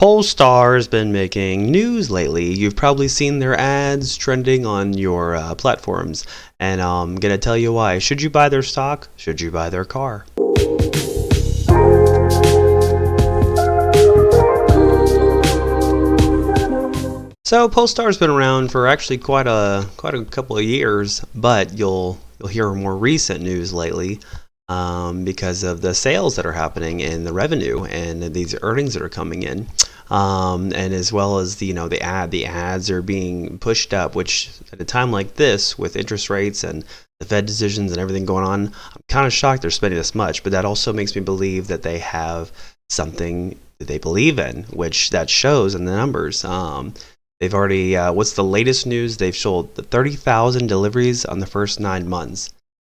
Polestar has been making news lately. You've probably seen their ads trending on your platforms, and I'm gonna tell you why. Should you buy their stock? Should you buy their car? So Polestar's been around for actually quite a couple of years, but you'll hear more recent news lately because of the sales that are happening and the revenue and these earnings that are coming in, and as well as the ads are being pushed up. Which at a time like this, with interest rates and the Fed decisions and everything going on, I'm kind of shocked they're spending this much. But that also makes me believe that they have something that they believe in, which that shows in the numbers. They've already, what's the latest news? They've sold 30,000 deliveries on the first 9 months.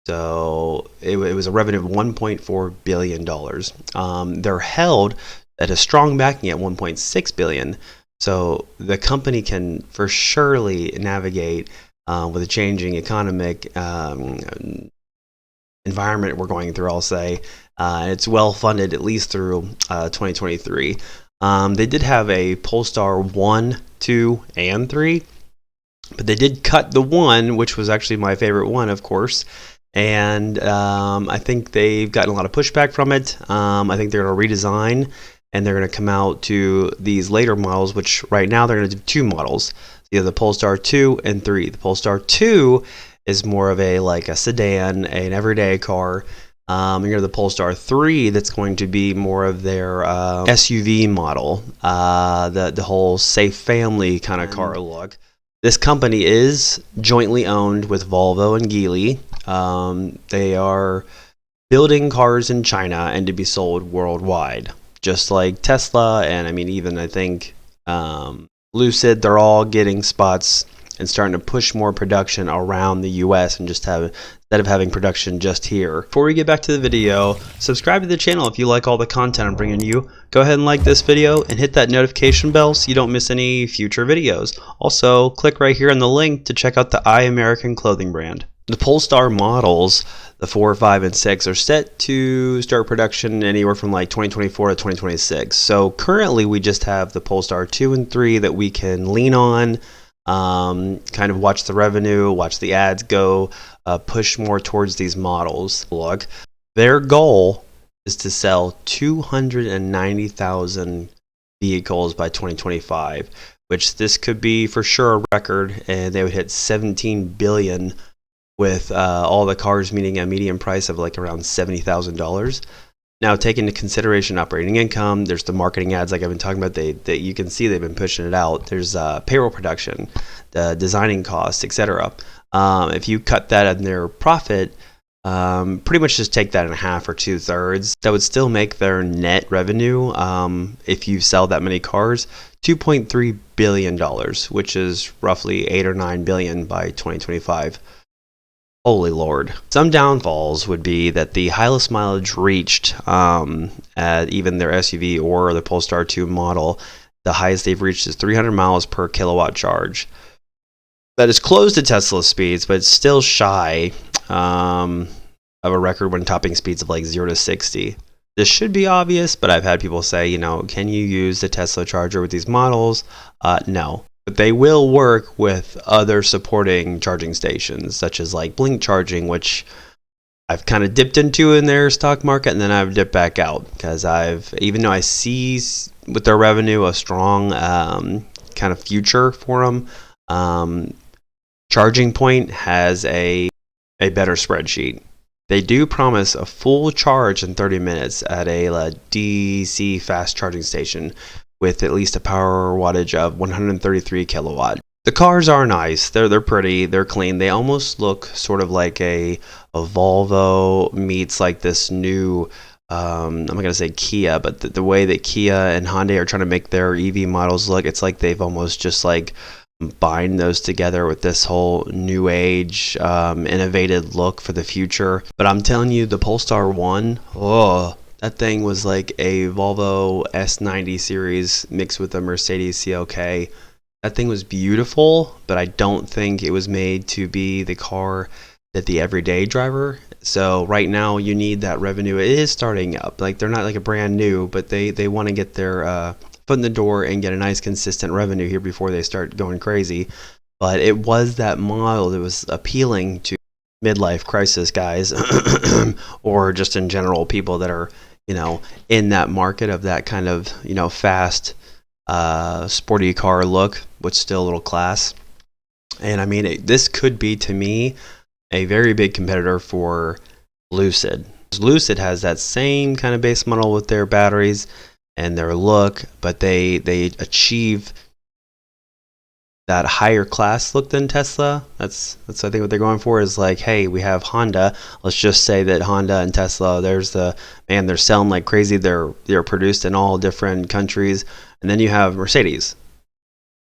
So it was a revenue of $1.4 billion. They're held at a strong backing at $1.6 billion. So the company can for surely navigate with a changing economic environment we're going through, I'll say. It's well funded at least through 2023. They did have a Polestar 1, 2, and 3, but they did cut the 1, which was actually my favorite one, of course. And I think they've gotten a lot of pushback from it. I think they're going to redesign, and they're going to come out to these later models, which right now they're going to do 2 models. You have the Polestar 2 and 3. The Polestar 2 is more of a sedan, an everyday car. You have the Polestar 3 that's going to be more of their SUV model, the whole safe family kind of car look. This company is jointly owned with Volvo and Geely. They are building cars in China and to be sold worldwide, just like Tesla and I think Lucid. They're all getting spots and starting to push more production around the US and instead of having production just here. Before we get back to the video, subscribe to the channel if you like all the content I'm bringing you. Go ahead and like this video and hit that notification bell so you don't miss any future videos. Also, click right here on the link to check out the iAmerican clothing brand. The Polestar models, the 4, 5, and 6, are set to start production anywhere from 2024 to 2026. So currently we just have the Polestar 2 and 3 that we can lean on, kind of watch the revenue, watch the ads go, push more towards these models. Look, their goal is to sell 290,000 vehicles by 2025, which this could be for sure a record, and they would hit 17 billion with all the cars meeting a median price of around $70,000. Now, take into consideration operating income, there's the marketing ads like I've been talking about. You can see they've been pushing it out. There's payroll production, the designing costs, etc. If you cut that in their profit, pretty much just take that in half or 2/3. That would still make their net revenue, if you sell that many cars, $2.3 billion, which is roughly 8 or 9 billion by 2025. Holy Lord. Some downfalls would be that the highest mileage reached at even their SUV or the Polestar 2 model, the highest they've reached is 300 miles per kilowatt charge. That is close to Tesla's speeds, but it's still shy of a record when topping speeds of 0 to 60. This should be obvious, but I've had people say, can you use the Tesla charger with these models? No. But they will work with other supporting charging stations, such as Blink charging, which I've kind of dipped into in their stock market, and then I've dipped back out because even though I see with their revenue a strong kind of future for them, Charging Point has a better spreadsheet. They do promise a full charge in 30 minutes at a DC fast charging station, with at least a power wattage of 133 kilowatt. The cars are nice. They're pretty. They're clean. They almost look sort of like a Volvo meets this new, I'm not going to say Kia, but the way that Kia and Hyundai are trying to make their EV models look, it's like they've almost just bind those together with this whole new age, innovative look for the future. But I'm telling you, the Polestar 1, that thing was like a Volvo S90 series mixed with a Mercedes CLK. That thing was beautiful, but I don't think it was made to be the car that the everyday driver. So right now you need that revenue. It is starting up. They're not a brand new, but they want to get their foot in the door and get a nice consistent revenue here before they start going crazy. But it was that model that was appealing to midlife crisis guys or just in general people that are, in that market of that kind of, fast, sporty car look with still a little class. And I mean, this could be, to me, a very big competitor for Lucid. Lucid has that same kind of base model with their batteries and their look, but they achieve that higher class look than Tesla. That's I think what they're going for is like, hey, we have Honda. Let's just say that Honda and Tesla, they're selling like crazy. They're produced in all different countries. And then you have Mercedes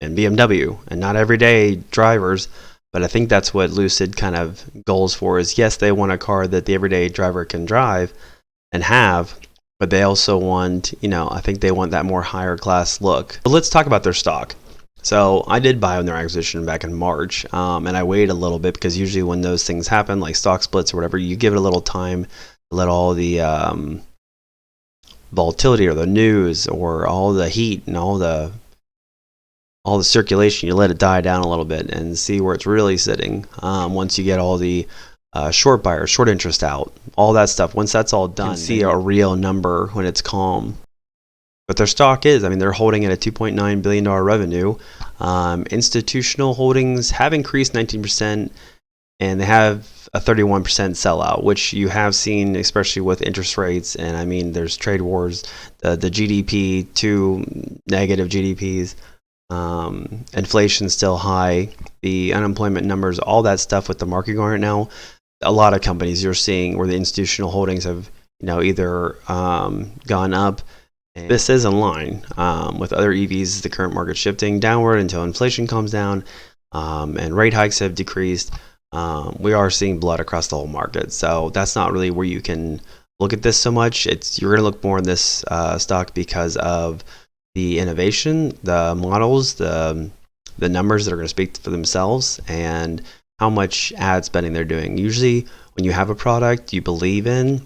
and BMW, and not everyday drivers. But I think that's what Lucid kind of goals for is, yes, they want a car that the everyday driver can drive and have, but they also want, I think they want that more higher class look. But let's talk about their stock. So I did buy on their acquisition back in March, and I waited a little bit because usually when those things happen, like stock splits or whatever, you give it a little time to let all the volatility or the news or all the heat and all the circulation, you let it die down a little bit and see where it's really sitting. Once you get all the short buyers, short interest out, all that stuff, once that's all done, you can see a real number when it's calm. But their stock is, they're holding at a $2.9 billion revenue. Institutional holdings have increased 19%, and they have a 31% sellout, which you have seen, especially with interest rates. And there's trade wars, the GDP, 2 negative GDPs, inflation still high, the unemployment numbers, all that stuff with the market going right now. A lot of companies you're seeing where the institutional holdings have, either gone up. This is in line with other EVs. The current market shifting downward until inflation calms down and rate hikes have decreased. We are seeing blood across the whole market. So that's not really where you can look at this so much. You're going to look more in this stock because of the innovation, the models, the numbers that are going to speak for themselves, and how much ad spending they're doing. Usually when you have a product you believe in,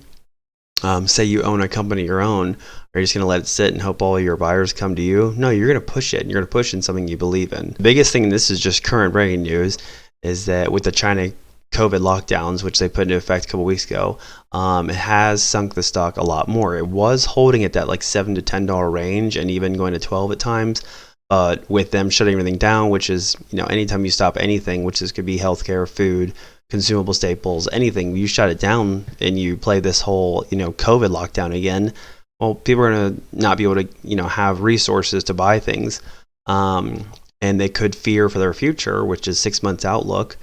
say you own a company your own, are you just going to let it sit and hope all your buyers come to you? No, you're going to push it, and you're going to push in something you believe in. The biggest thing, and this is just current breaking news, is that with the China COVID lockdowns, which they put into effect a couple weeks ago, it has sunk the stock a lot more. It was holding at that like $7 to $10 range and even going to 12 at times. But with them shutting everything down, which is, anytime you stop anything, which could be healthcare, food, consumable staples, anything, you shut it down and you play this whole, COVID lockdown again, well, people are going to not be able to, have resources to buy things. And they could fear for their future, which is 6 months outlook.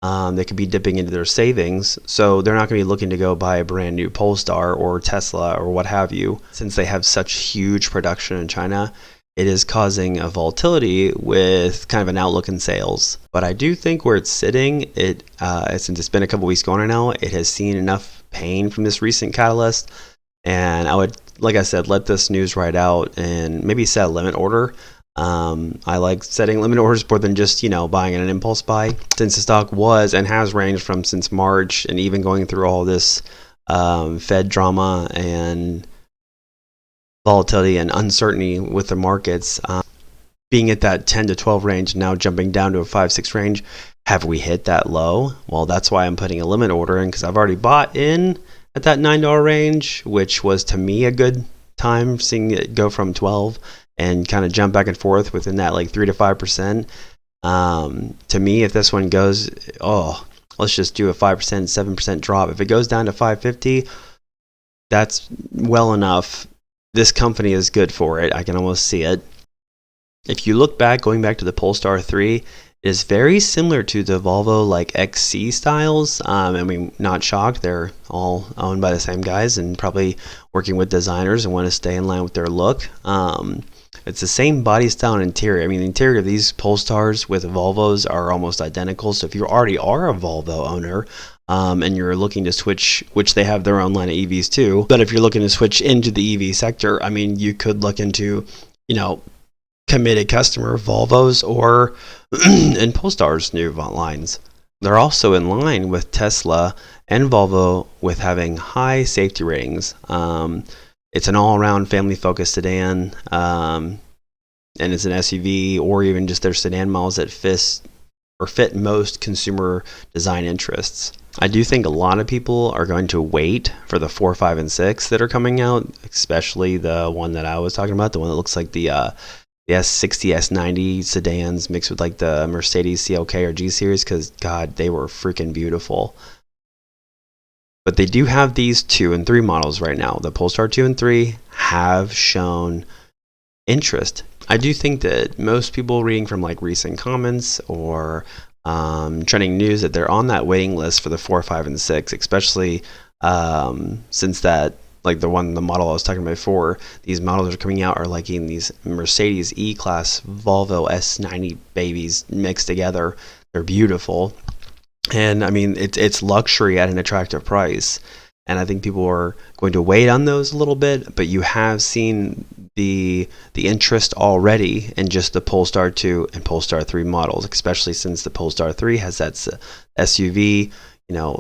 They could be dipping into their savings. So they're not going to be looking to go buy a brand new Polestar or Tesla or what have you. Since they have such huge production in China, it is causing a volatility with kind of an outlook in sales. But I do think where it's sitting, since it's been a couple weeks going on now, it has seen enough pain from this recent catalyst. And I would, like I said, let this news ride out and maybe set a limit order. I like setting limit orders more than just, buying an impulse buy. Since the stock was and has ranged from since March and even going through all this Fed drama and volatility and uncertainty with the markets, being at that 10 to 12 range, now jumping down to a 5-6 range. Have we hit that low? Well, that's why I'm putting a limit order in, because I've already bought in at that $9 range, which was to me a good time, seeing it go from 12 and kind of jump back and forth within that like 3 to 5%. To me, if this one goes, let's just do a 5%, 7% drop. If it goes down to 550, that's well enough. This company is good for it. I can almost see it. If you look back, going back to the Polestar 3, it is very similar to the Volvo like XC styles. Not shocked. They're all owned by the same guys and probably working with designers and want to stay in line with their look. It's the same body style and interior. The interior of these Polestars with Volvos are almost identical. So if you already are a Volvo owner, and you're looking to switch, which they have their own line of EVs too, but if you're looking to switch into the EV sector, you could look into, committed customer Volvos or in Polestar's new lines. They're also in line with Tesla and Volvo with having high safety ratings. It's an all-around family-focused sedan. and it's an SUV, or even just their sedan models that fit most consumer design interests. I do think a lot of people are going to wait for the 4, 5, and 6 that are coming out, especially the one that I was talking about, the one that looks like the S60, S90 sedans mixed with like the Mercedes CLK or G Series, because God, they were freaking beautiful. But they do have these 2 and 3 models right now. The Polestar 2 and 3 have shown interest. I do think that most people reading from like recent comments or trending news, that they're on that waiting list for the 4, 5, and 6, especially since that, like the model I was talking about before, these models are coming out are like in these Mercedes E-Class Volvo S90 babies mixed together. They're beautiful. And I mean, it's luxury at an attractive price. And I think people are going to wait on those a little bit, but you have seen the interest already in just the Polestar 2 and Polestar 3 models, especially since the Polestar 3 has that SUV,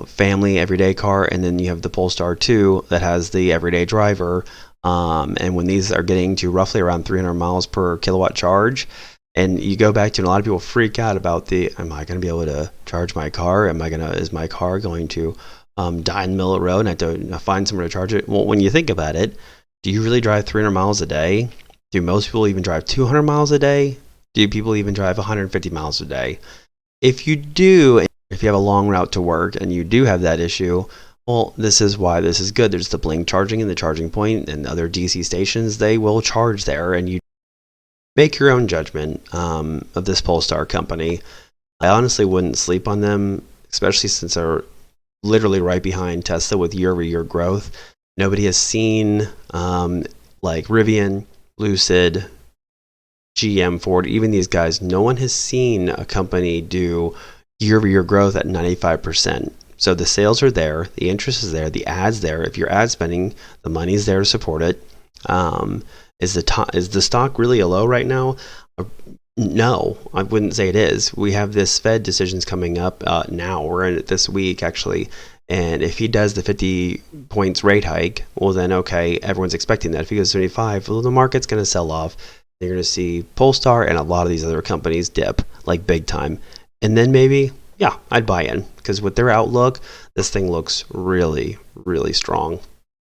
family everyday car, and then you have the Polestar 2 that has the everyday driver. And when these are getting to roughly around 300 miles per kilowatt charge, and you go back to, and a lot of people freak out about am I going to be able to charge my car? Is my car going to die in the middle of the road and I have to find somewhere to charge it? Well, when you think about it, do you really drive 300 miles a day? Do most people even drive 200 miles a day? Do people even drive 150 miles a day? If you do, if you have a long route to work and you do have that issue, well, this is why this is good. There's the Blink charging and the charging point and other DC stations. They will charge there, and you make your own judgment of this Polestar company. I honestly wouldn't sleep on them, especially since they're literally right behind Tesla with year-over-year growth. Nobody has seen like Rivian, Lucid, GM, Ford, even these guys. No one has seen a company do year-over-year growth at 95%. So the sales are there, the interest is there, the ads there. If you're ad spending, the money's there to support it. Is the stock really a low right now? No, I wouldn't say it is. We have this Fed decisions coming up now. We're in it this week, actually. And if he does the 50 points rate hike, well, then, okay, everyone's expecting that. If he goes 75, well, the market's going to sell off. You're going to see Polestar and a lot of these other companies dip, like big time. And then maybe, yeah, I'd buy in. Because with their outlook, this thing looks really, really strong.